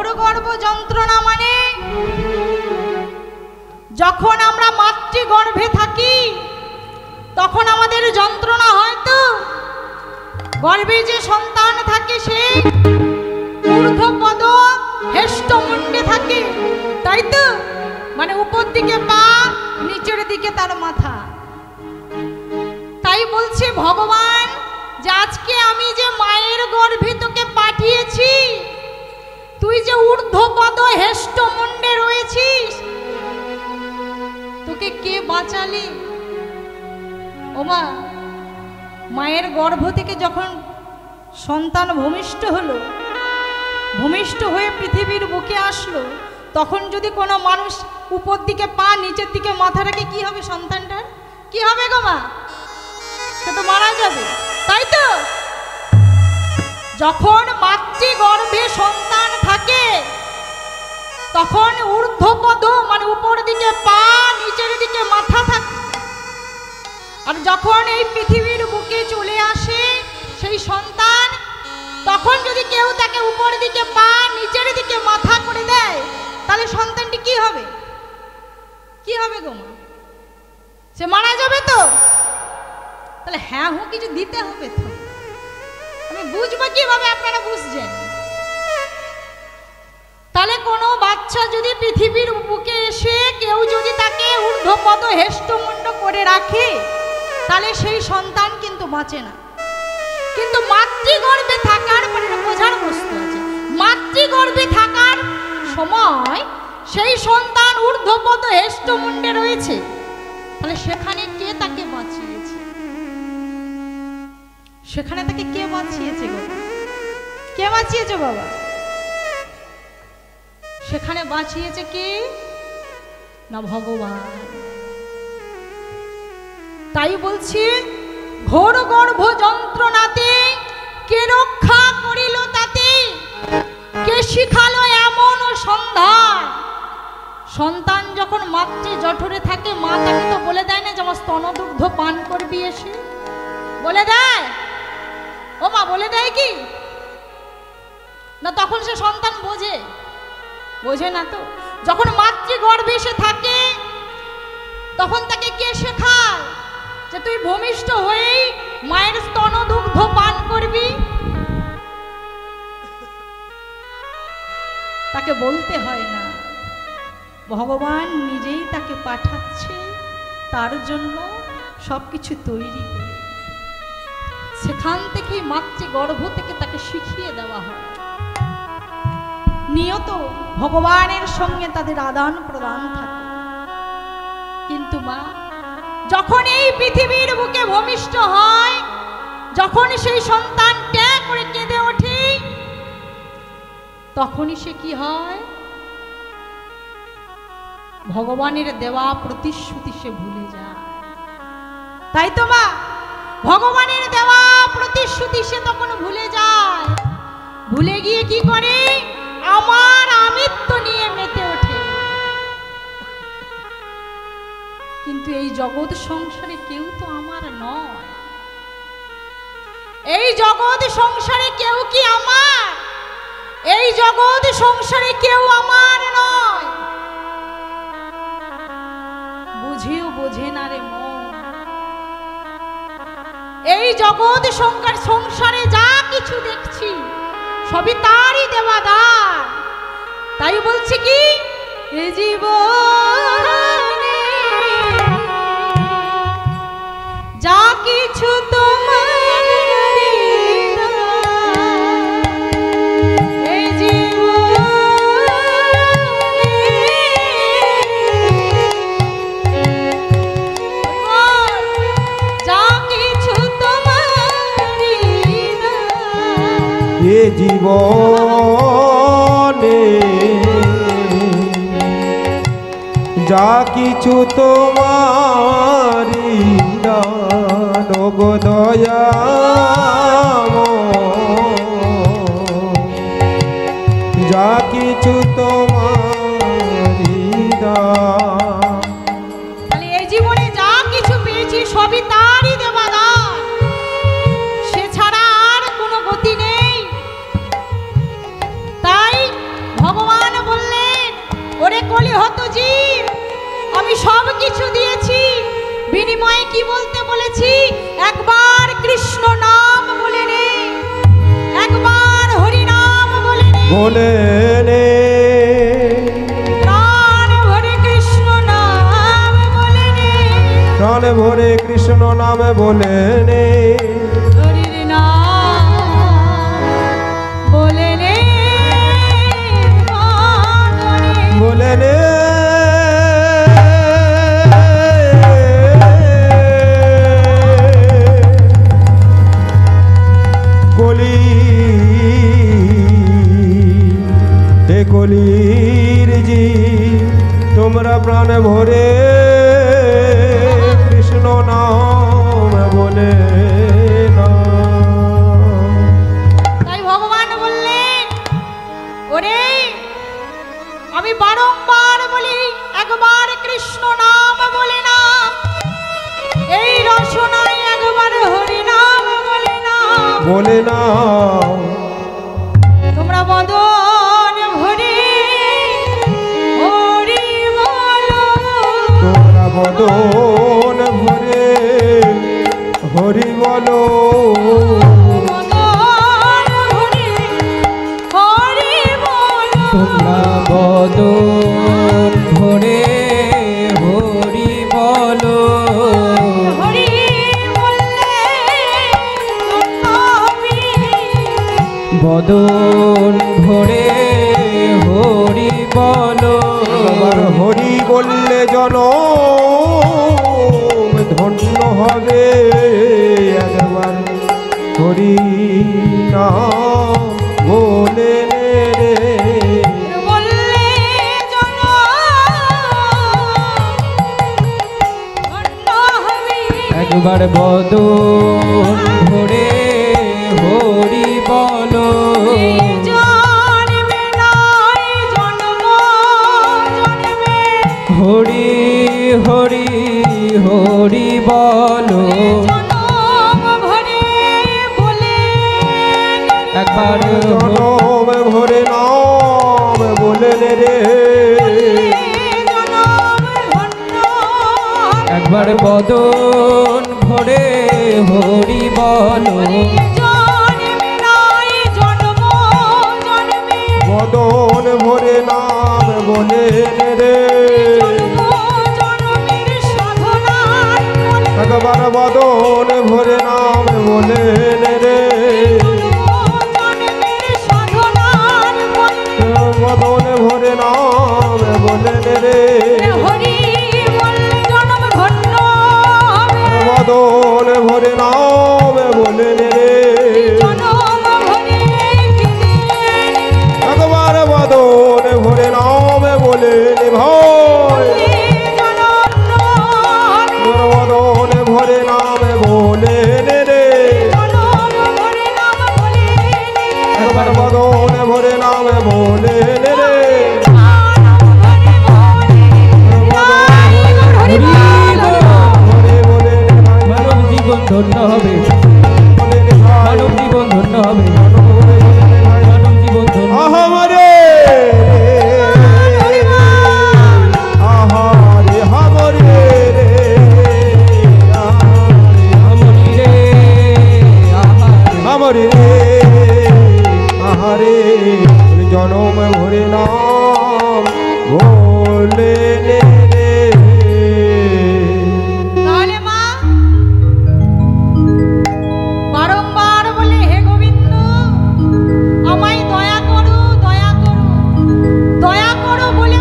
ঘোর গর্ভ যন্ত্রণা মানে যখন আমরা মাতৃগর্ভে থাকি তখন আমাদের যন্ত্রণা হয় তো। গর্ভে যে সন্তান থাকে সে ঊর্ধ্বপদ হেষ্টমুণ্ডে থাকে, তাই তো? মানে উপর দিকে পা, নিচের দিকে তার মাথা। তাই বলছে ভগবান যে আজকে আমি যে মায়ের গর্ভে তোকে পাঠিয়েছি, তুই যে ঊর্ধ্বপদ হেষ্টমুণ্ডে রয়েছিস, তোকে কে বাঁচালি? ওমা, মায়ের গর্ভ থেকে যখন সন্তান ভূমিষ্ঠ হলো, ভূমিষ্ঠ হয়ে পৃথিবীর বুকে আসলো, তখন যদি কোনো মানুষ উপর দিকে পা নিচের দিকে মাথা রেখে কি হবে? সন্তানটার কি হবে গো মা? সে তো মারা যাবে, তাই তো? যখন মাতৃগর্ভে সন্তান থাকে তখন ঊর্ধ্বপদ মানে উপর দিকে পা, নিচের দিকে মাথা থাকে। আর যখন এই পৃথিবীর বুকে চলে আসে সেই সন্তান, তখন যদি কেউ তাকে উপর দিকে পা, নিচের দিকে মাথা করে দেয়, তাহলে সন্তানটি কি হবে? কি হবে গো মা? সে মারা যাবে তো। তাহলে হ্যাঁ হু কিছু দিতে হবে তো। আমি বুঝবো কিভাবে? আপনারা বুঝছেন? তাহলে কোনো বাচ্চা যদি পৃথিবীর বুকে এসে কেউ যদি তাকে ঊর্ধ্বপদ হেষ্টমুণ্ড করে রাখে, তাহলে সেই সন্তান কিন্তু বাঁচে না। কিন্তু মাতৃগর্ভে থাকার মানে বোঝার বস্তু আছে, মাতৃগর্ভে থাকার সময় সেই সন্তান ঊর্ধ্বপদ হেষ্টমুণ্ডে রয়েছে, তাহলে সেখানে কে তাকে বাঁচিয়েছে? সেখানে তাকে কে বাঁচিয়েছে গো? কে বাঁচিয়েছে বাবা? সেখানে বাঁচিয়েছে কে? না ভগবান। তাই বলছি ঘোর গর্ভ যন্ত্রণাতে কে রক্ষা করিল তাতে, কে শিখালো এমন সন্ধান। সন্তান যখন মাতৃ জঠরে থাকে, মা তাকে তো বলে দেয় না যে আমার স্তনদুগ্ধ পান করবি এসে? বলে দেয়? ও মা বলে দেয় কি না? তখন সে সন্তান বোঝে? বোঝে না তো। যখন মাতৃগর্ভে সে থাকে তখন তাকে কে শেখায় যে তুই ভূমিষ্ঠ হয়েই মায়ের স্তনদুগ্ধ পান করবি? তাকে বলতে হয় না, ভগবান নিজেই তাকে পাঠাচ্ছে তার জন্য সবকিছু তৈরি করে। সেখান থেকেই মাতৃগর্ভ থেকে তাকে শিখিয়ে দেওয়া হয়। নিয়ত ভগবানের সঙ্গে তাদের আদান প্রদান থাকে। কিন্তু মা যখন এই পৃথিবীর বুকে ভূমিষ্ঠ হয়, যখন সেই সন্তান ট্যাঁ করে কেঁদে ওঠে, তখনই সে কি হয়? ভগবানের দেওয়া প্রতিশ্রুতি সে ভুলে যায়। তাই তো মা, ভগবানের দেওয়া প্রতিশ্রুতি সে তখন ভুলে যায়। ভুলে গিয়ে কি করে? আমার আমিত্ব নিয়ে মেতে ওঠে। কিন্তু এই জগৎ সংসারে কেউ তো আমার নয়। এই জগৎ সংসারে কেউ কি আমার? এই জগৎ সংসারে কেউ আমার নয়। বুঝেও বোঝে না রে মন। এই জগৎ সংসারে যা কিছু দেখছি সবই তারই দেওয়া দান। তাই বলছি কি, এ জীবনে যা কিছু তোমার, এই জীবনে যা কিছু তোমার, এ জীবনে যা কিছু তোমারি দান গো দয়াময়, যা কিছু তোমারি দান। তাহলে এই জীবনে যা কিছু পেয়েছি সবই তারই দেওয়া দান, সে ছাড়া আর কোনো গতি নেই। তাই ভগবান বলেন প্রাণ ভরে কৃষ্ণ নাম বলেন, প্রাণ ভরে কৃষ্ণ নাম বলেন হরির নাম বলেন বলেন কলি হে কলির জি তোমরা প্রাণ ভরে কৃষ্ণ নাম বলে না। তাই ভগবান বললেন, ওরে আমি বারংবার বলি, একবার কৃষ্ণ নাম বলে না, এই রসনায় একবার হরি নাম বলে না, বলে না তোমরা বদন ভরে হরি বলো, তোমরা বদন ভরে হরি বলো, বদন ভরে হরি বলো, তোমরা বদন ভরে হরি বলো, হরি বললে ধন্য হবি, বদন ভরে হরি বলো, আবার হরি বললে জন ধন্য হবে, একবার হরি নাম বলে রে বললে জন ধন্য হবি, একবার বদন ভরে হরি বলো, জন্মে নাই জন্ম জন্মে, হরি হরি হরি বলো, জনম ভরে বলে একবার জনম ভরে নাম বলে রে জনম ধন্য, একবার বদন ভরে হরি বলো, জন্মে নাই জন্ম জন্মে, বদন ভরে নাম বলে রে জন্ম জন্মের সাধনার ফলে, একবার বদন ভরে নাম বলে রে জন্মের সাধনার ফলে, বদন ভরে নাম বলে রে হরি বললে জনম ধন্য হবে, বদন ভরে নাম বলে রে জনম ভরে গিয়ে একবার বদন ভরে নাম বলে রে ভাই জনম হবে, বদন ভরে নাম বলে রে জনম ভরে নাম বলে একবার বদন ভরে নাম বলে রে হরি বলো, ভরে বলে রে ভাই মানব জীবন ধন্য হবে, বলে রে ভাই মানব জীবন ধন্য হবে, বলে রে ভাই মানব জীবন ধন্য আহারে আহারে হামরে রে আমরি রে আহারে, হামরে রে আহারে জনম ভরে নাম বলে রে তাহলে মা বারংবার বলে, হে গোবিন্দ আমায় দয়া করো দয়া করো দয়া করো বলে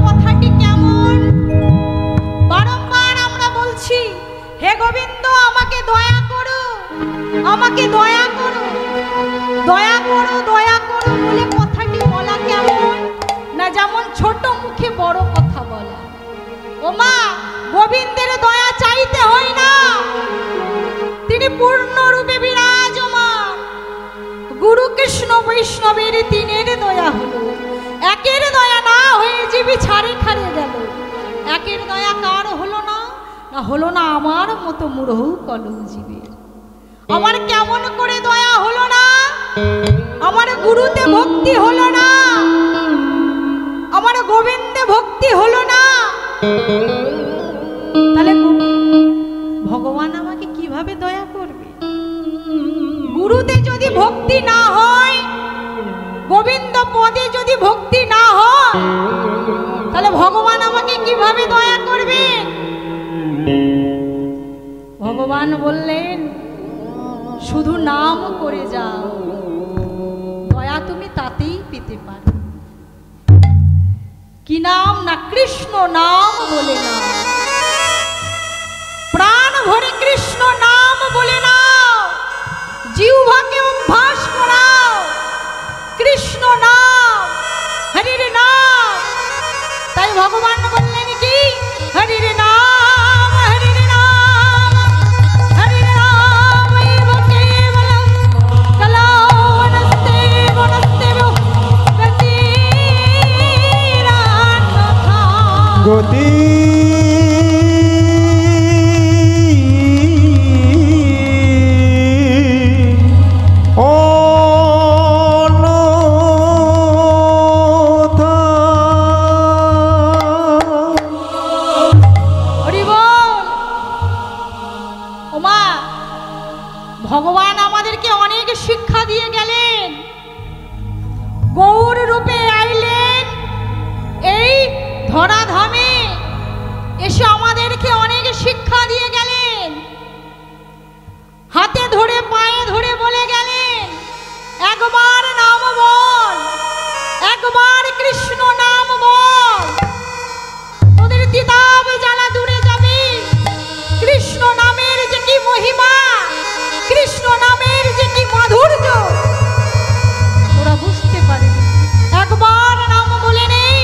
কথাটি কেমন? বারংবার আমরা বলছি, হে গোবিন্দ আমাকে দয়া করো, আমাকে দয়া করো, দয়া করো দয়া করো বলে কথাটি বলা কেমন না, যেমন ছোট মুখে বড় কথা বলা। ও মা, গোবিন্দের দয়া চাইতে হয় না, তিনি পূর্ণরূপে বিরাজমান। গুরু কৃষ্ণ বৈষ্ণবের তিনের দয়া হলো, একের দয়া না হয়ে জীবী ছাড়ে খাড়ে গেল। একের দয়া কার হলো না? না হলো না আমার মতো মূঢ় কলহ জীবের। আমার কেমন করে দয়া হলো না? আমার গুরুতে ভক্তি হলো না, আমার গোবিন্দে ভক্তি হলো না। তাহলে ভগবান আমাকে কিভাবে দয়া করবে? গুরুতে যদি ভক্তি না হয় গোবিন্দ পদে যদি ভক্তি না হয় তাহলে ভগবান আমাকে কিভাবে দয়া করবে? ভগবান বললেন শুধু নাম করে যাও, দয়া তুমি তাতেই পেতে পারো। কি নাম? না কৃষ্ণ নাম বলে নাও, প্রাণ ভরে কৃষ্ণ নাম বলে নাও, জিহ্বাকে অভ্যাস করাও কৃষ্ণ নাম, হরির নাম। তাই ভগবান বললেন কি? হরির নাম, হরির নাম, হরির নাম এব কেবলম কলৌনস্তে বনস্তে গতিরান্যথা। গতি ভগবান আমাদেরকে অনেক শিক্ষা দিয়ে গেলেন। গৌর রূপে আইলেন এই ধরাধামে, এসে আমাদেরকে অনেক শিক্ষা দিয়ে গেলেন। হাতে ধরে পায়ে ধরে বলে গেলেন একবার নাম বল, একবার কৃষ্ণ নাম বল, তোদের তিতাব জ্বালা দূরে যাবে। কৃষ্ণ নামের যে কি মহিমা, কৃষ্ণ নামের যে কি মাধুর্য ওরা বুঝতে পারে। একবার নাম বলে নেই,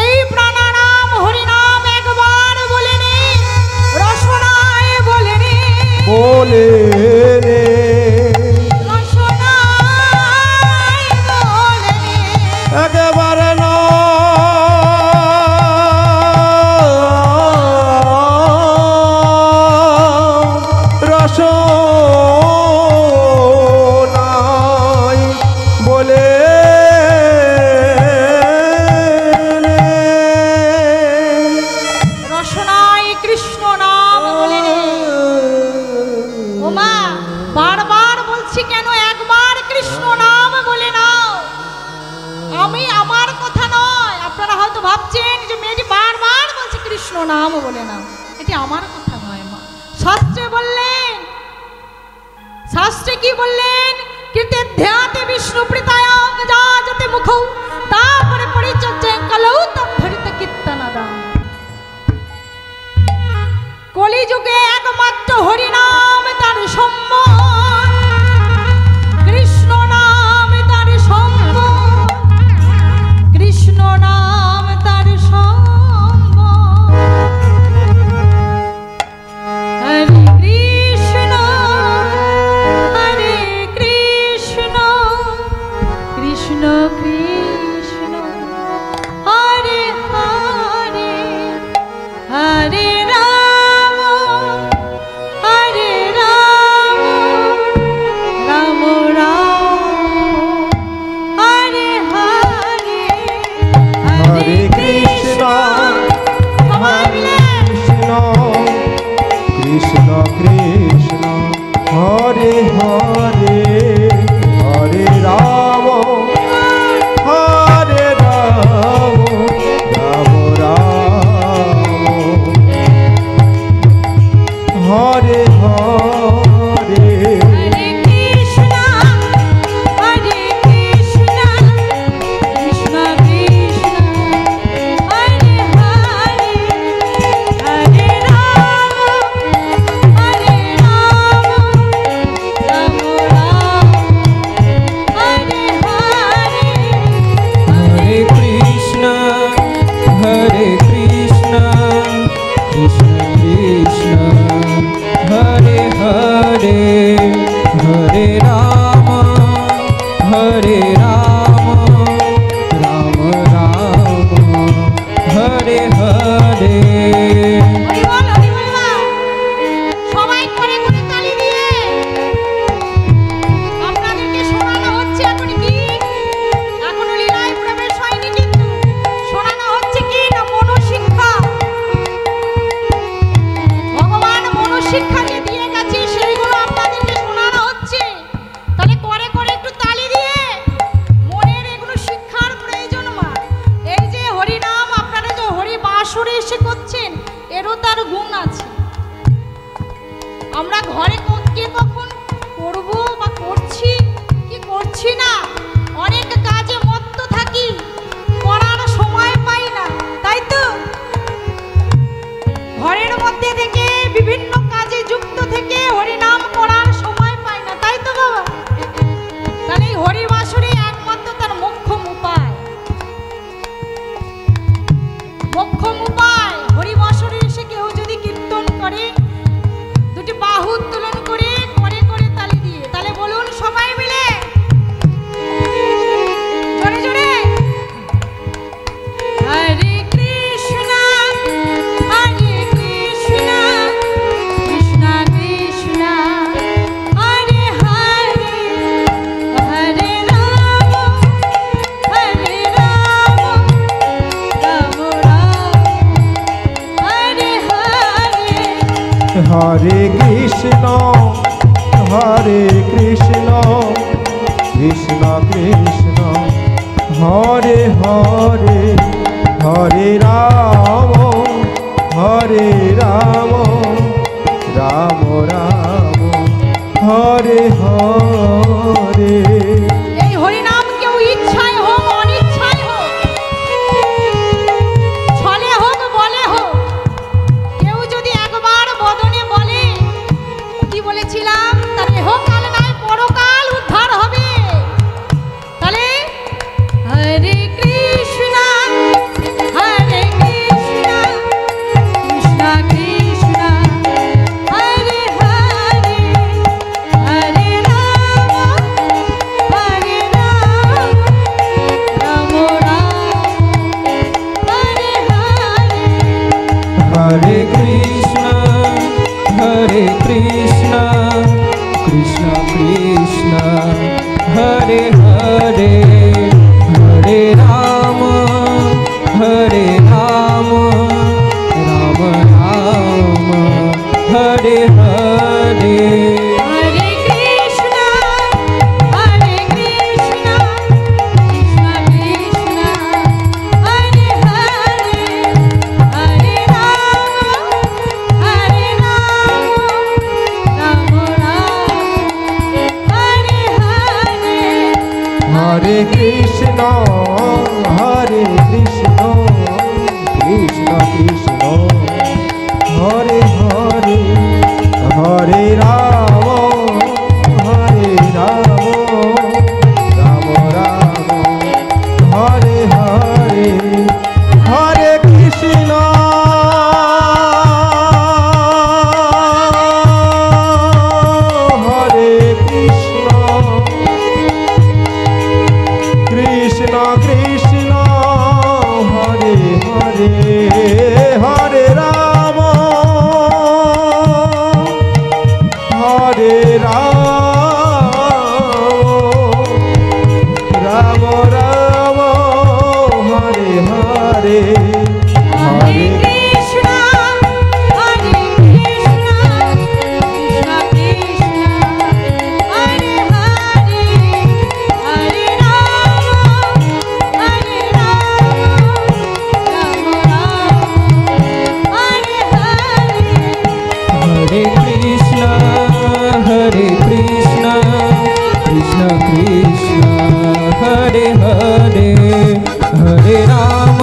এই প্রাণানাম হরিনাম একবার বলে নেই, রসনায় বলে নেই, বলে রে রসনায় বলে নেই। একেবারে না রস নাই বলে রসনায় কৃষ্ণ নাম বলে নেই। ওমা বারবার বলছি কেন একবার কৃষ্ণ নাম বলে নাও। আমি আমার কথা নয়, আপনারা হয়তো ভাবছেন যে মেয়েটি বারবার বলছে কৃষ্ণ নাম বলে নাও, এটি আমার কথা নয় মা। শাস্ত্রে বললেন, শাস্ত্রে কি বললেন? কীর্তে ধ্যাতে বিষ্ণু প্রীতায়াং যাজতে মুখৌ তারপরে পরিচর্যায় কলৌ তদ্ধরিত কীর্তনাদা। কলিযুগে একমাত্র হরিনাম তার সম্বল, কৃষ্ণ নাম তার সম্বল, কৃষ্ণ নাম তার সম্বল। হরে কৃষ্ণ হরে কৃষ্ণ, কৃষ্ণ কৃষ্ণ হরে হরে, হরে রাম হরে রাম, রাম রাম হরে হরে, হরে কৃষ্ণ সবাই মিলে কৃষ্ণ কৃষ্ণ কৃষ্ণ হরে হরে, হরে রাম হরে রাম, রাম রাম হরে হরে। হরে কৃষ্ণ হরে কৃষ্ণ, কৃষ্ণ কৃষ্ণ হরে হরে, হরে রাম হরে রাম, রাম রাম হরে হরে। হরে কৃষ্ণ হরে কৃষ্ণ, কৃষ্ণ কৃষ্ণ হরে হরে, হরে রাম হরে রাম, রাম রাম হরে হরে। হরি বল, হরি বল মা। সবাই করে করে তালি দিয়ে আপনাদেরকে শোনানো হচ্ছে এখন কি? এখনো লীলায় প্রবেশ হয়নি, কিন্তু শোনানো হচ্ছে কি না মনোশিক্ষা। ভগবান মনোশিক্ষা যে দিয়ে গেছে সেইগুলো আপনাদেরকে শোনানো হচ্ছে। তাহলে করে করে একটু তালি দিয়ে হরে কৃষ্ণ কৃষ্ণ কৃষ্ণ হরে হরে হরে রাম রাম রাম হরে হরে। এই হরিনাম কেউ ইচ্ছায় হোক অনিচ্ছায় হোক, ছলে হোক বলে হোক, কেউ যদি একবার বদনে বলে, কি বলেছিলাম, তার ইহকাল নয় পরকাল উদ্ধার হবে। তাহলে হরে কৃষ্ণ কৃষ্ণ কৃষ্ণ হরে হরে হরে রাম রাম হরে হরে। হরে কৃষ্ণ কৃষ্ণ কৃষ্ণ হরে হরে হরে রাম রাম রাম হরে হরে। হরে কৃষ্ণ কৃষ্ণ কৃষ্ণ হরে হরে হরে রাম রাম হরে হরে। হরে কৃষ্ণ কৃষ্ণ কৃষ্ণ হরে হরে হরে রাম রাম রাম হরে হরে। হরে কৃষ্ণ কৃষ্ণ কৃষ্ণ হরে হরে হরে রাম রাম রাম হরে হরে। হরে কৃষ্ণ কৃষ্ণ কৃষ্ণ হরে হরে হরে রাম রাম হরে হরে। হরে কৃষ্ণ কৃষ্ণ কৃষ্ণ হরে হরে হরে রাম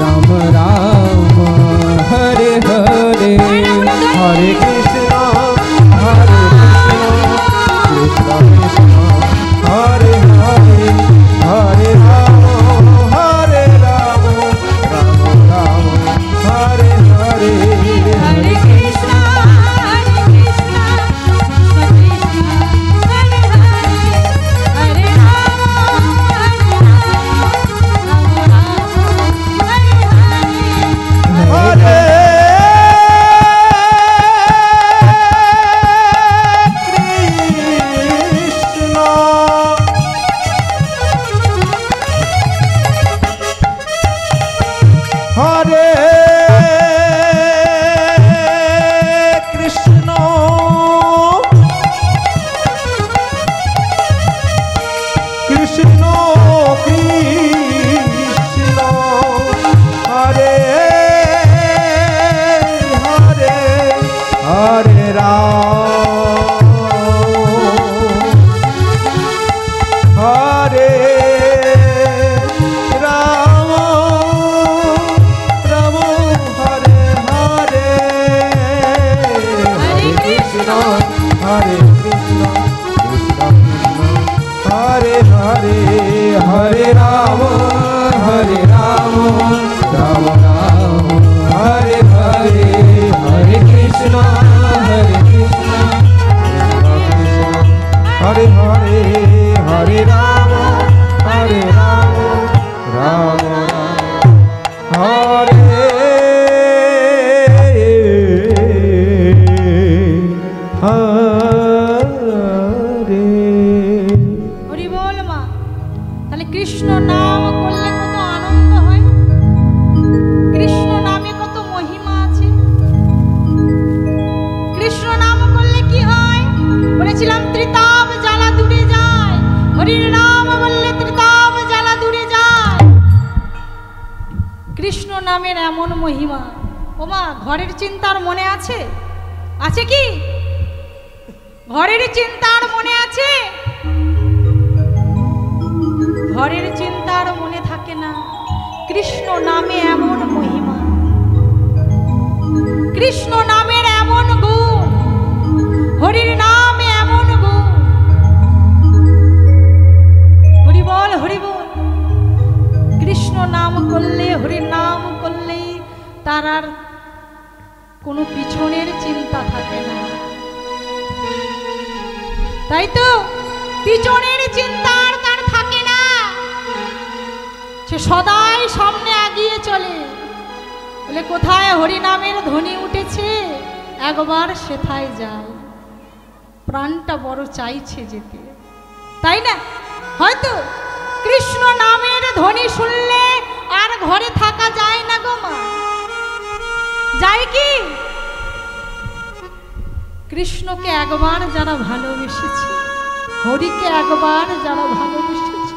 রাম রাম হরে হরে। হরে কৃষ্ণ কৃষ্ণ কৃষ্ণ হরে হরে হরে রাম রাম রাম হরে হরে। হরে কৃষ্ণ কৃষ্ণ কৃষ্ণ হরে হরে হরে রাম হরে হরে। হরে কৃষ্ণ হরে কৃষ্ণ কৃষ্ণ কৃষ্ণ হরে হরে হরে রাম হরে রাম রাম হরে হরে। হরে কৃষ্ণ কৃষ্ণ কৃষ্ণ হরে হরে হরে রাম রাম রাম হরে হরে হরে কৃষ্ণ কৃষ্ণ হরে হরে হরে রাম রাম হরে হরে। হরি বল মা। তাহলে কৃষ্ণ নাম করলে কত আনন্দ হয়, কৃষ্ণ নামে কত মহিমা আছে। নামের এমন মহিমা। ওমা, ঘরের চিন্তার মনে আছে? আছে কি? ঘরের চিন্তার মনে আছে? ঘরের চিন্তার মনে থাকে না। কৃষ্ণ নামে এমন মহিমা, কৃষ্ণ নামের এমন গুণ, হরির নামে এমন গুণ। হরি বল, হরি বল। কৃষ্ণ নাম করলে, হরির নাম করলেই তার আর কোনো পিছনের চিন্তা থাকে না, তাই তো? পিছনের চিন্তা আর তার থাকে না, সে সদাই সামনে এগিয়ে চলে। বলে কোথায় হরি নামের ধ্বনি উঠেছে, একবার সেথায় যায়। প্রাণটা বড় চাইছে যেতে, তাই না? হয়তো কৃষ্ণ নামের ধ্বনি শুনলে আর ঘরে থাকা যায় না গো মা, যায় কি? কৃষ্ণকে একবার যারা ভালোবেসেছে, হরিকে একবার যারা ভালোবেসেছে,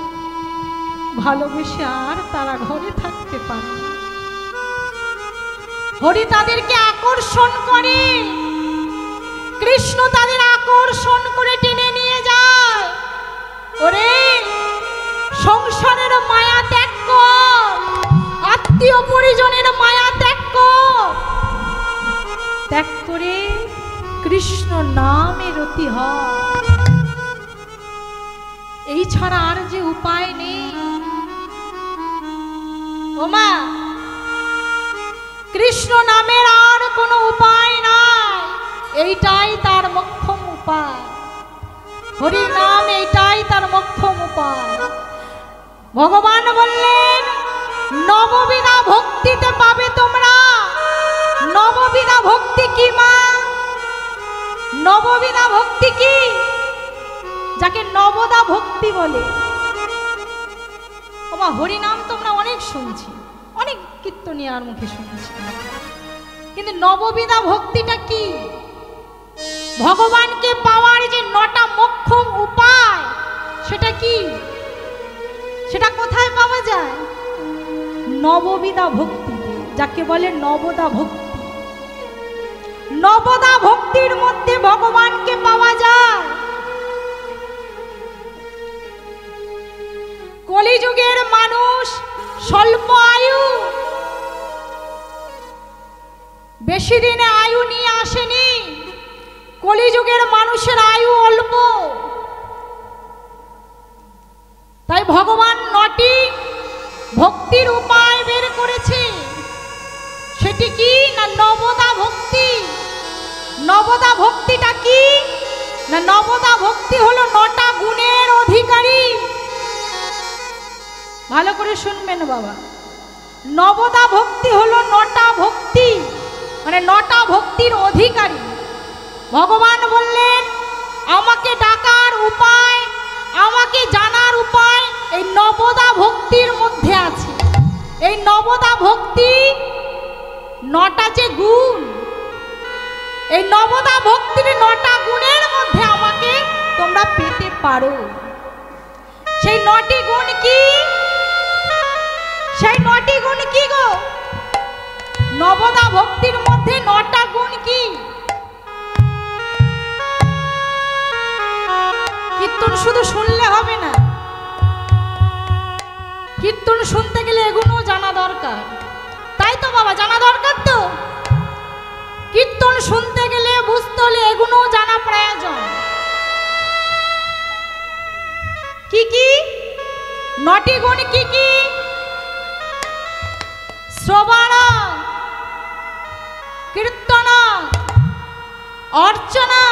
ভালোবেসে আর তারা ঘরে থাকতে পারে না। হরি তাদেরকে আকর্ষণ করে, কৃষ্ণ তাদের আকর্ষণ করে টেনে নিয়ে যায়। ওরে, সংসারের মায়া ত্যাগ কর, আত্মীয় পরিজনের মায়া ত্যাগ কর, ত্যাগ করে কৃষ্ণ নামে রতি হ। এই ছাড়া আর যে উপায় নেই। ওমা, কৃষ্ণ নামের আর কোনো উপায় নাই, এইটাই তার মোক্ষম উপায়। হরি নাম এইটাই তার মোক্ষম উপায়। ভগবান বললেন, নববিধা ভক্তিতে পাবে তোমরা। নববিধা ভক্তি কি মা? নববিধা ভক্তি কি? যাকে নবদা ভক্তি বলে। ওমা, হরি নাম তোমরা অনেক শুনছি, অনেক কীর্তনিয়ার মুখে শুনছি, কিন্তু নববিধা ভক্তিটা কি? ভগবানকে পাওয়ার যে 9টা মোক্ষম উপায়, সেটা কি? সেটা কোথায় পাওয়া যায়? নববিধা ভক্তি, যাকে বলে নবদা ভক্তি। নবদা ভক্তির মধ্যে ভগবানকে পাওয়া যায়। কলিযুগের মানুষ স্বল্প আয়ু, বেশি দিনে আয়ু নিয়ে আসেনি। কলিযুগের মানুষের আয়ু অল্প, তাই ভগবান 9টি ভক্তির উপায় বের করেছে। সেটি কি না? নবদা ভক্তি। নবদা ভক্তিটা কি না? নবদা ভক্তি হলো 9টা গুণের অধিকারী। ভালো করে শুনবেন বাবা, নবদা ভক্তি হলো 9টা ভক্তি, মানে 9টা ভক্তির অধিকারী। ভগবান বললেন, আমাকে ডাকার উপায়, আমাকে জানার উপায় এই নবদা ভক্তির মধ্যে আছে। এই নবদা ভক্তি 9টা যে গুণ, এই নবদা ভক্তির 9টা গুণের মধ্যে আমাকে তোমরা পেতে পারো। সেই 9টি গুণ কি? সেই 9টি গুণ কি গো? নবদা ভক্তির মধ্যে 9টা গুণ কি? কীর্তন শুধু শুনলে হবে না, কীর্তন শুনতে গেলে এগুলো জানা দরকার, তাই তো বাবা? জানা দরকার তো। কীর্তন শুনতে গেলে, বুঝতে হলে এগুলো জানা প্রয়োজন। কি কি 9টি গুণ কি কি? শ্রবণ, কীর্তন, অর্চনা,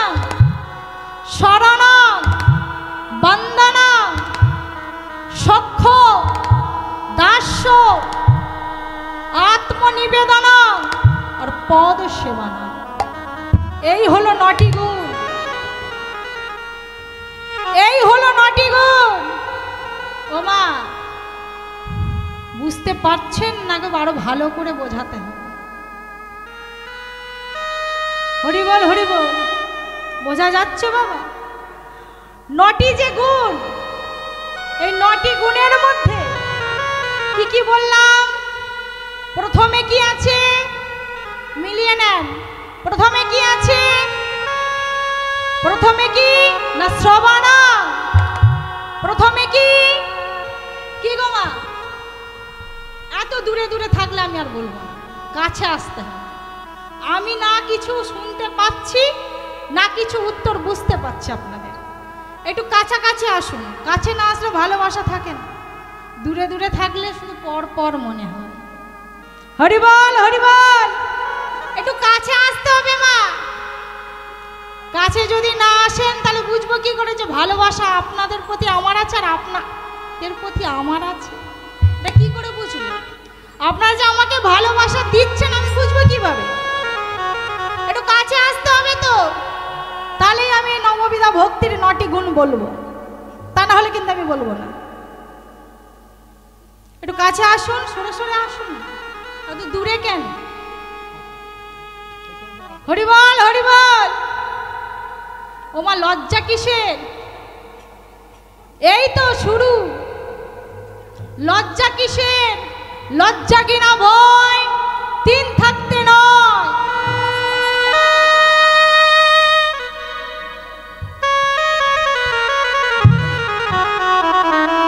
শরণ, বন্দনা, সখ্য, দাস্য, আত্মনিবেদন আর পদ সেবনা। এই হলো 9টি গুণ। এই হলো 9টি গুণ। ও মা, বুঝতে পারছেন না গো? আরো ভালো করে বোঝাতে হবে। হরি বল, হরি বল। বোঝা যাচ্ছে বাবা? 9টি যে গুণ, এই 9টি গুণের মধ্যে কি কি বললাম? প্রথমে কি আছে মিলিয়ে নেন। প্রথমে কি আছে? প্রথমে কি না শ্রবণ। প্রথমে কি কি গো মা? এত দূরে দূরে থাকলে আমি আর বলবো না, কাছে আসতে হবে। আমি না কিছু শুনতে পাচ্ছি না কিছু উত্তর বুঝতে পারছি আপনাদের। একটু কাছাকাছি আসুন, কাছে না আসলে ভালোবাসা থাকে না, দূরে দূরে থাকলে শুধু পর পর মনে হয়। হরিবল হরিবল, একটু কাছে আসতে হবে মা। কাছে যদি না আসেন তাহলে বুঝবো কি করে যে ভালোবাসা আপনাদের প্রতি আমার আছে আর আপনাদের প্রতি আমার আছে। এটা কি করে বুঝবো? আপনারা যে আমাকে ভালোবাসা দিচ্ছেন আমি বুঝবো কিভাবে? একটু কাছে আসতে হবে তো, তাহলেই আমি নববিধা ভক্তির 9টি গুণ বলবো, তা না হলে কিন্তু আমি বলবো না। একটু কাছে আসুন, সরে সরে আসুন, এত দূরে কেন? হরিবল হরিবল। ওমা লজ্জা কিসের? এই তো শুরু। লজ্জা কিসের? লজ্জা কিনা ভয় 3 থাকতে নয়।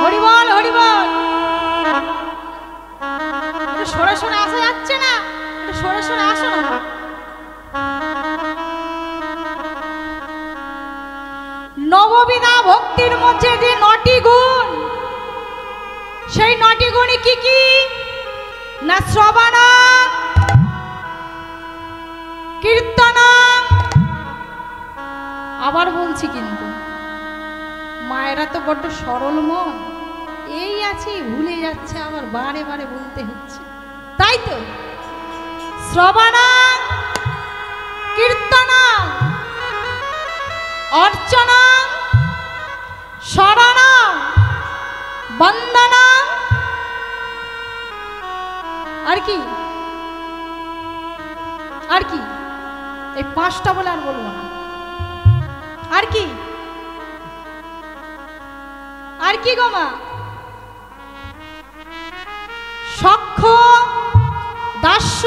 হরিবল হরিবল। সরে সরে আসা যাচ্ছে না, সরে সরে আসো না। নববিধা ভক্তির মধ্যে যে 9টি গুণ, সেই 9টি গুণে কি কি না শ্রবণ, কীর্তন। আবার বলছি কিন্তু মায়েরা তো বড্ড সরল মন, এই আছে ভুলে যাচ্ছে, আবার বারে বারে বলতে হচ্ছে, তাই তো। শ্রবণ, কীর্তন, অর্চনা, শরণ, বন্দনা, আর কি আর কি? এই 5টা বলে আর বলবো না। আর কি আর কি গো মা? সখ্য, দাস্য,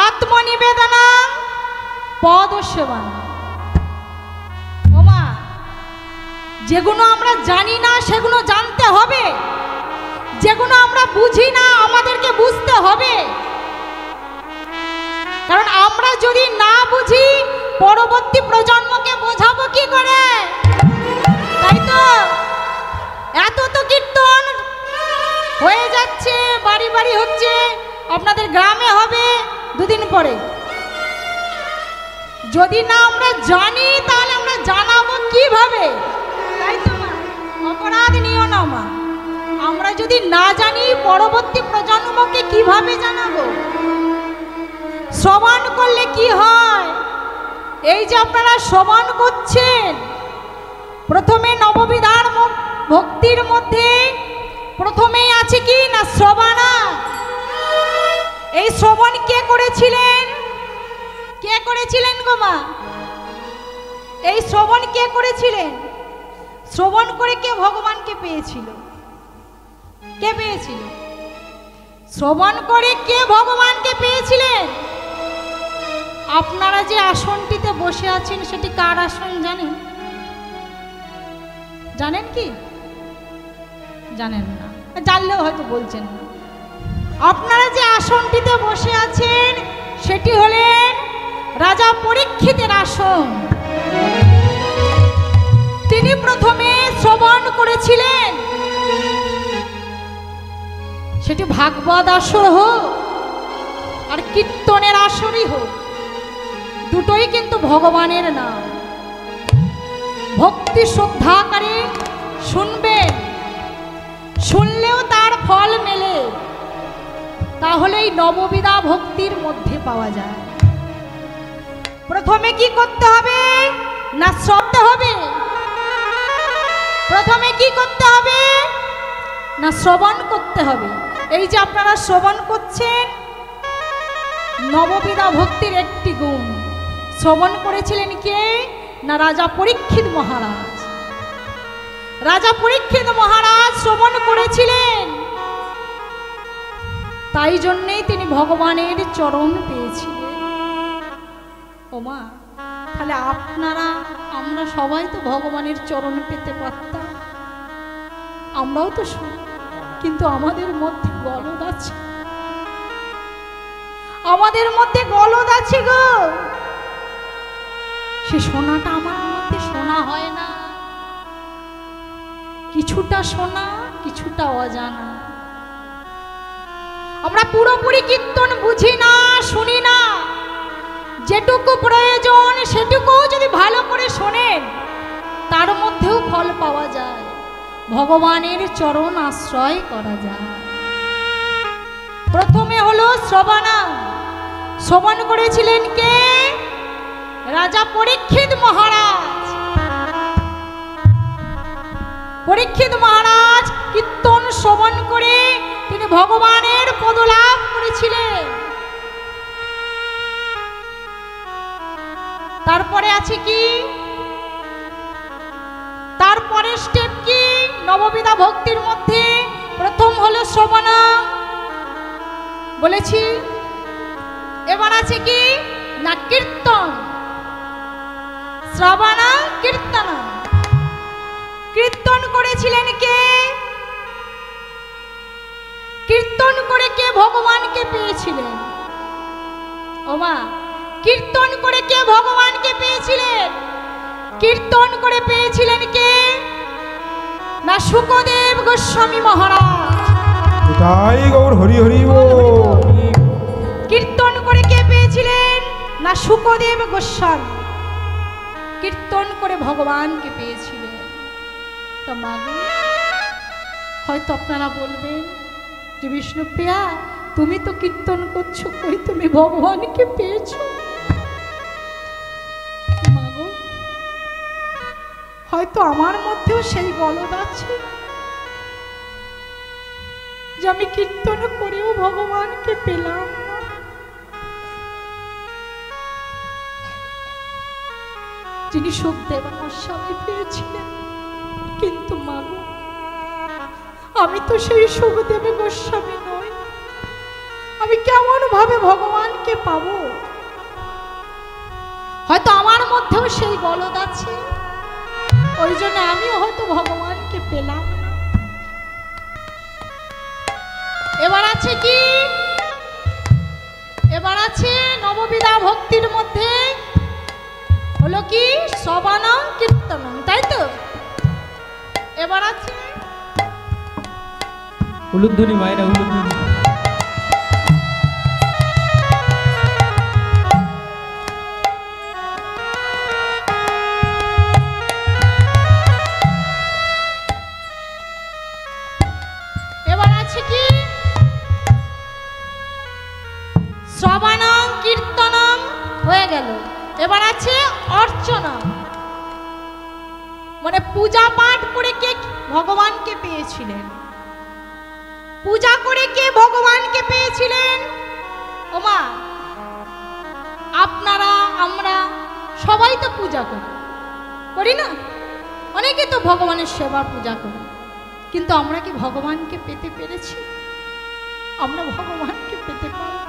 আত্মনিবেদনা, পদসেবন। ও মা, যেগুলো আমরা জানি না সেগুলো জানতে হবে, যেগুলো আমরা বুঝি না আমাদেরকে বুঝতে হবে। কারণ আমরা যদি না বুঝি পরবর্তী প্রজন্মকে বোঝাবো কি করে? তাই তো এত তো কীর্তন হয়ে যাচ্ছে, বাড়ি বাড়ি হচ্ছে, আপনাদের গ্রামে হবে 2 দিন পরে। যদি না আমরা জানি তাহলে আমরা জানাবো কিভাবে? তাই তো মা, অপরাধ নিও না মা। আমরা যদি না জানি পরবর্তী প্রজন্মকে কিভাবে জানাবো? শ্রবণ করলে কি হয়? এই যে আপনারা শ্রবণ করছেন, প্রথমে নববিধার ভক্তির মধ্যে প্রথমেই আছে কি না শ্রবণ। এই শ্রবণ কে করেছিলেন? কে করেছিলেন গো মা? এই শ্রবণ কে করেছিলেন? শ্রবণ করে কে ভগবানকে পেয়েছিল? কে পেয়েছিল? শ্রবণ করে কে ভগবানকে পেয়েছিলেন? আপনারা যে আসনটিতে বসে আছেন সেটি কার আসন জানেন? জানেন কি? জানেন না, জানলেও হয়তো বলছেন না। আপনারা যে আসনটিতে বসে আছেন সেটি হলেন রাজা পরীক্ষিতের আসন। তিনি প্রথমে শ্রবণ করেছিলেন, সেটি ভাগবত আসর হোক আর কীর্তনের আসরই হোক, দুটোই কিন্তু ভগবানের নাম। ভক্তি শ্রদ্ধাকারে শুনবেন, শুনলেও তার ফল মেলে, তাহলেই নববিধা ভক্তির মধ্যে পাওয়া যায়। প্রথমে কি করতে হবে না শ্রবণ হবে। প্রথমে কি করতে হবে না শ্রবণ করতে হবে। এই যে আপনারা শ্রবণ করছেন, নববিধা ভক্তির একটি গুণ। শ্রবণ করেছিলেন কে না রাজা পরীক্ষিত মহারাজ। রাজা পরীক্ষিত মহারাজ শ্রবণ করেছিলেন। তাই জন্যেই তিনি ভগবানের চরণ পেয়েছিলেন। ওমা, তাহলে আপনারা আমরা সবাই তো ভগবানের চরণ পেতে পারতাম, আমরাও তো শুনি, কিন্তু আমাদের মধ্যে গলদ আছে, আমাদের মধ্যে গলদ আছে গো। সে সোনাটা আমার মধ্যে সোনা হয় না, কিছুটা সোনা কিছুটা অজানা। আমরা পুরোপুরি কীর্তন বুঝি না, শুনি না, যেটুকু প্রয়োজন সেটুকু যদি ভালো করে শোনেন তার মধ্যেও ফল পাওয়া যায়, ভগবানের চরণ আশ্রয় করা যায়। প্রথমে হলো শ্রবণা। শ্রবণ করেছিলেন কে? রাজা পরীক্ষিত মহারাজ। পরীক্ষিত মহারাজ কীর্তন শ্রবণ করে তিনি ভগবানের পদলাভ করেছিলেন। তারপরে আছে কি? তারপরে স্টেপ কি? নববিধা ভক্তির মধ্যে প্রথম হলো শ্রবণ বলেছি, এবার আছে কি না কীর্তন। শ্রবণ কীর্তন। কীর্তন করেছিলেন কে? কীর্তন করে কে ভগবানকে পেয়েছিলেন? ওমা, কীর্তন করে কে ভগবানকে পেয়েছিলেন? কীর্তন করে পেয়েছিলেন কে? না শুকদেব গোস্বামী মহারাজ। তাই গৌর হরি হরি বল। কীর্তন করে কে পেয়েছিলেন? না শুকদেব গোস্বামী। কীর্তন করে ভগবানকে পেয়েছিলেন। তা মাগো, হয়তো আপনারা বলবেন যে বিষ্ণুপ্রিয়া তুমি তো কীর্তন করছো, কই তুমি ভগবানকে পেয়েছো? মাগো, হয়তো আমার মধ্যেও সেই গলদ আছে যে আমি কীর্তন করেও ভগবানকে পেলাম না। যিনি সুখদেব গোস্বামী পেয়েছিলেন, কিন্তু মাগো আমি তো সেই সুখদেব গোস্বামী নই, আমি কেমন ভাবে ভগবানকে পাবো? হয়তো আমার মধ্যেও সেই গলদ আছে, ওই জন্য আমিও হয়তো ভগবানকে পেলাম না। এবার আছে কি? এবার আছে নববিধা ভক্তির মধ্যে হলো কি শ্রবণ কীর্তন, তাই তো? এবার আছে উলুধ্বনি, মায়েরা উলুধ্বনি। এবার আছে কি শ্রবণ কীর্তন হয়ে গেল। এবার আছে অর্চনা, মানে পূজা পাঠ করে কে ভগবানকে পেয়েছিলেন? পূজা করে কে ভগবানকে পেয়েছিলেন? ওমা, আপনারা আমরা সবাই তো পূজা করি না? অনেকে তো ভগবানের সেবা পূজা করি, কিন্তু আমরা কি ভগবানকে পেতে পেরেছি? আমরা ভগবানকে পেতে পারি?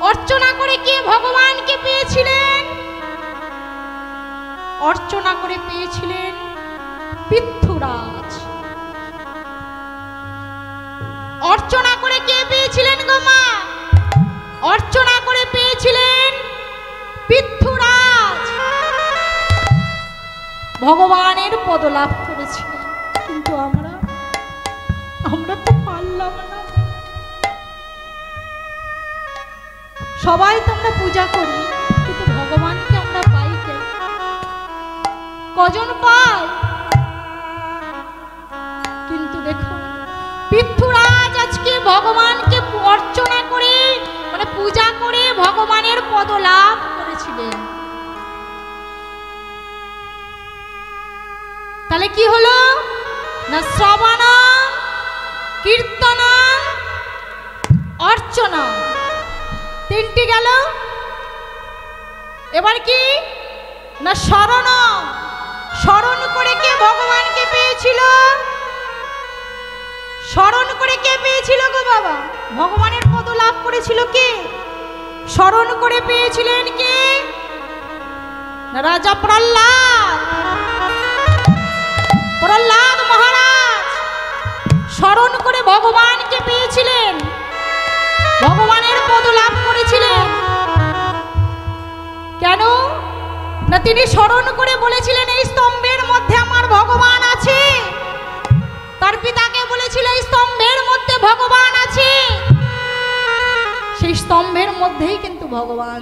অর্চনা করে কে ভগবানকে পেয়েছিলেন? অর্চনা করে পেয়েছিলেন পৃথ্বীরাজ। অর্চনা করে কে পেয়েছিলেন গো মা? অর্চনা করে পেয়েছিলেন পৃথ্বীরাজ। ভগবানের পদ লাভ করেছিলেন, কিন্তু আমরা তো পারলাম না। সবাই তো আমরা পূজা করি, কিন্তু ভগবানকে আমরা পাই কে? কজন পায়? কিন্তু দেখো পৃথ্বীরাজ আজকে ভগবানকে অর্চনা করে, মানে পূজা করে ভগবানের পদ লাভ করেছিলেন। তাহলে কি হলো না শ্রবণ কীর্তন অর্চনা, তিনটি গেল। এবার কি না শরণ। শরণ করে কে ভগবানকে পেয়েছিল? স্মরণ করে কে পেয়েছিল গো বাবা? ভগবানের পদ লাভ করেছিল কে? স্মরণ করে পেয়েছিলেন কে? রাজা প্রহ্লাদ। প্রহ্লাদ মহারাজ স্মরণ করে ভগবানকে পেয়েছিলেন, ভগবানের পদ লাভ করেছিলেন। কেন না তিনি স্মরণ করে বলেছিলেন এই স্তম্ভের মধ্যে আমার ভগবান আছে। তার পিতাকে বলেছিল এই স্তম্ভের মধ্যে ভগবান আছে। সেই স্তম্ভের মধ্যেই কিন্তু ভগবান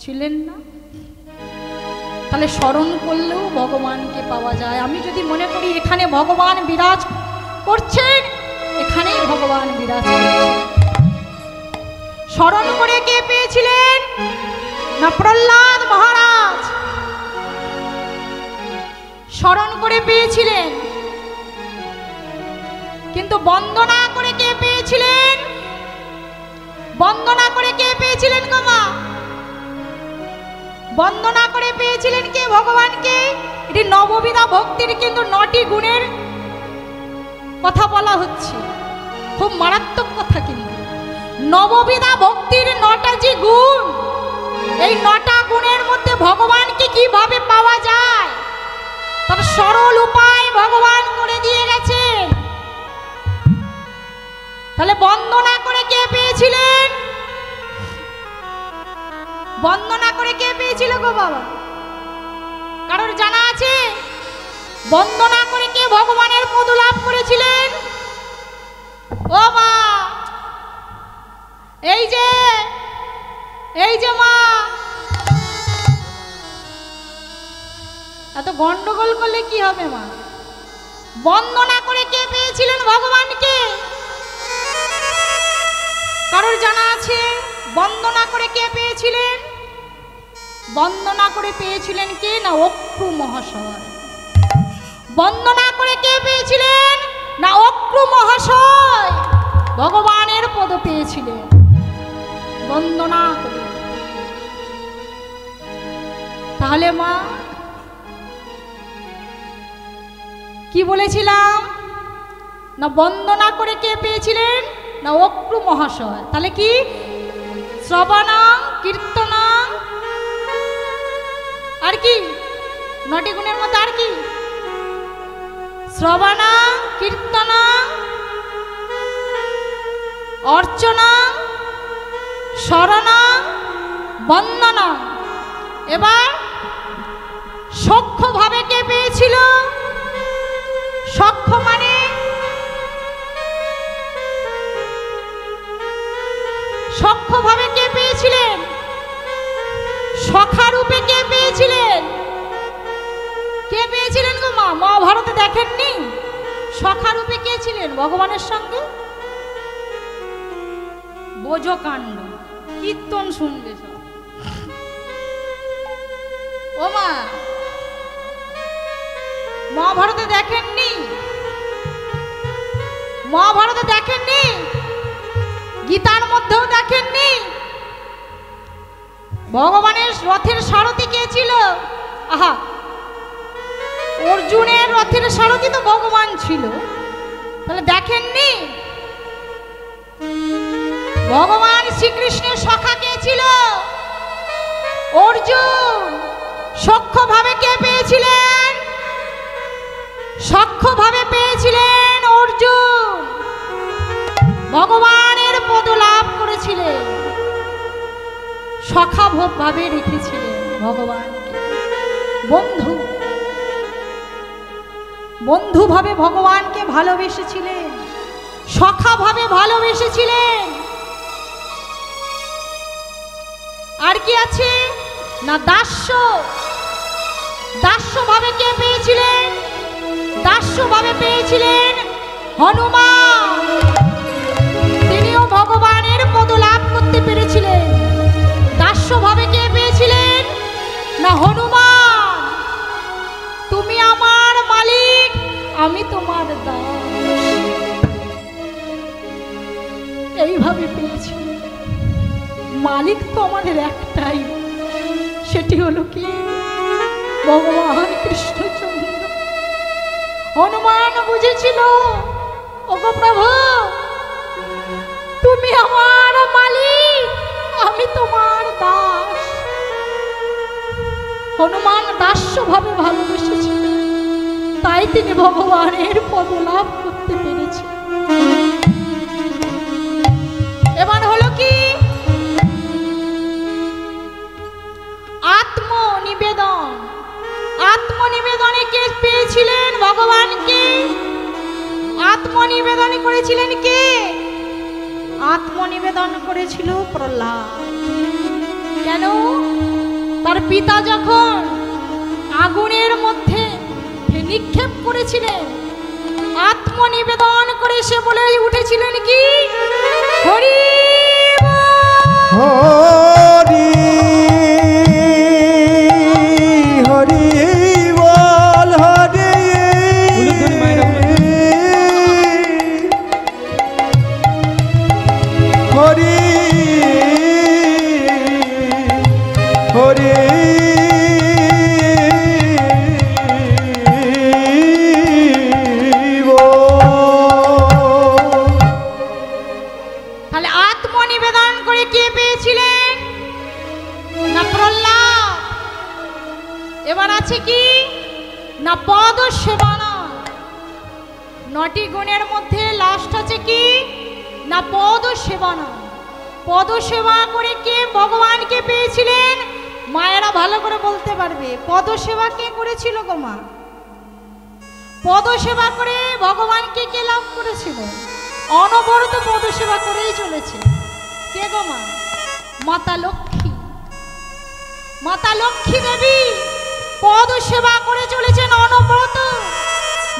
ছিলেন না? তাহলে স্মরণ করলেও ভগবানকে পাওয়া যায়। আমি যদি মনে করি এখানে ভগবান বিরাজ করছেন, এখানেই ভগবান বিরাজ করছেন। স্মরণ করে কে পেয়েছিলেন? না প্রহ্লাদ মহারাজ স্মরণ করে পেয়েছিলেন। কিন্তু বন্দনা করে কে পেয়েছিলেন? বন্দনা করে কে পেয়েছিলেন গো মা? বন্দনা করে পেয়েছিলেন কে ভগবানকে? এটি নববিধা ভক্তির কিন্তু 9টি গুণের কথা বলা হচ্ছে, খুব মারাত্মক কথা। কিন্তু নববিধা ভক্তির 9টা যে গুণ, এই 9টা গুণের মধ্যে ভগবানকে কিভাবে পাওয়া যায় তার সরল উপায় ভগবান করে দিয়ে গেছেন। তাহলে বন্দনা করে কে পেয়েছিলেন? বন্দনা করে কে পেয়েছিল গো বাবা? কারোর জানা আছে বন্দনা করে কে ভগবানের পদ লাভ করেছিলেন? ও মা, এই যে মা, এত গন্ডগোল করলে কি হবে মা? বন্দনা করে কে পেয়েছিলেন ভগবানকে? কারোর জানা আছে বন্দনা করে কে পেয়েছিলেন? বন্দনা করে পেয়েছিলেন কে? না অক্রু মহাশয়। বন্দনা করে কে পেয়েছিলেন? না অক্রু মহাশয় ভগবানের পদ পেয়েছিলেন বন্দনা করে। তাহলে মা কি বলেছিলাম? না বন্দনা করে কে পেয়েছিলেন? না অক্রু মহাশয়। তাহলে কি? শ্রবণাং কীর্তনাং, আর কি 9টি গুণের মধ্যে আর কি? শ্রবণাং কীর্তনাং অর্চনাং শরণাং বন্দনাং। এবার সখ্য ভাবে কে পেয়েছিল? সখ্য মানে সখ্য ভাবে কে পেয়েছিলেন? সখা রূপে কে পেয়েছিলেন? কে পেয়েছিলেন গো মা? মহাভারতে দেখেননি সখা রূপে কে ছিলেন ভগবানের সঙ্গে? বোঝকাণ্ড কীর্তন শুনবে সব। ও মা, মহাভারতে দেখেননি? মহাভারতে দেখেননি? গীতার মধ্যেও দেখেননি? ভগবানের রথের সারথি কে ছিল? আহা, অর্জুনের রথের সারথি তো ভগবান ছিল। তাহলে দেখেননি? ভগবান শ্রীকৃষ্ণের সখা কে ছিল? অর্জুন। সখ্য ভাবে কে পেয়েছিলেন? সখ্য ভাবে পেয়েছিলেন অর্জুন। ভগবানের পদ লাভ করেছিলেন, সখা ভাবে রেখেছিলেন ভগবানকে। বন্ধু, বন্ধু ভাবে ভগবানকে ভালোবেসেছিলেন, সখা ভাবে ভালোবেসেছিলেন। আর কি আছে? না দাস্য। দাস্য ভাবে কে পেয়েছিলেন? দাস্য ভাবে পেয়েছিলেন হনুমান। তিনিও ভগবানের পদ লাভ করতে পেরেছিলেন। দাস্য ভাবে কে পেয়েছিলেন? না হনুমান। তুমি আমার মালিক, আমি তোমার দাস, এইভাবে পেয়েছি। মালিক তো আমাদের একটাই, সেটি হলো কি? ভগবান কৃষ্ণচন্দ্র। হনুমান বুঝেছিল ওগো প্রভু, তুমি আমার মালিক, আমি তোমার দাস। হনুমান দাস্যভাবে ভালোবেসেছিল, তাই তিনি ভগবানের পদ লাভ করতে পেরেছে। এবার হলো কি আত্মনিবেদন। আত্মনিবেদনে কে পেয়েছিলেন ভগবানকে? আত্মনিবেদন করেছিলেন কে? আত্মনিবেদন করেছিল প্রহ্লাদ। কেন? তার পিতা যখন আগুনের মধ্যে নিক্ষেপ করেছিলেন, আত্মনিবেদন করে সে বলে উঠেছিলেন কি, হরি হরি হরি বল হরি উলুধ্বনি মায়েরা হরি হরি তাহলে আত্মনিবেদন করে কে পেয়েছিলেন? না প্রহ্লাদ। এবার আছে কি না পদ সেবানা। 9টি গুণের মধ্যে লাস্ট আছে কি না পদ সেবানা। পদ সেবা করে কে ভগবানকে পেয়েছিলেন? মায়েরা ভালো করে বলতে পারবে। পদ সেবা কে করেছিল গো মা? পদ সেবা করে ভগবানকে কে লাভ করেছিল? অনবরত পদ সেবা করেই চলেছে। কে গো মা? মাতা লক্ষ্মী। মাতা লক্ষ্মী দেবী পদ সেবা করে চলেছেন অনবরত।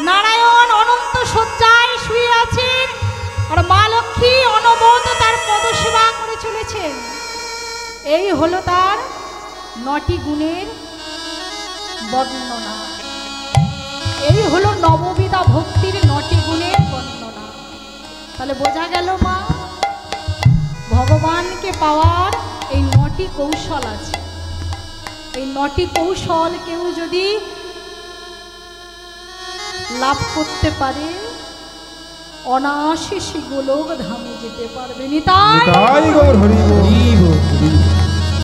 নারায়ণ অনন্ত শয্যায় শুয়ে আছেন, আর মা লক্ষ্মী অনবরত তার পদ সেবা করে চলেছেন। এই হলো তার 9টি গুণের বর্ণনা। এই হলো নববিধা ভক্তির 9টি গুণের বর্ণনা। তাহলে বোঝা গেল মা, ভগবানকে পাওয়ার এই 9টি কৌশল আছে। এই 9টি কৌশল কেউ যদি লাভ করতে পারে, অনায়াসে সে গোলক ধামে যেতে পারবে। নিতাই গৌর হরি বল। হরি বল।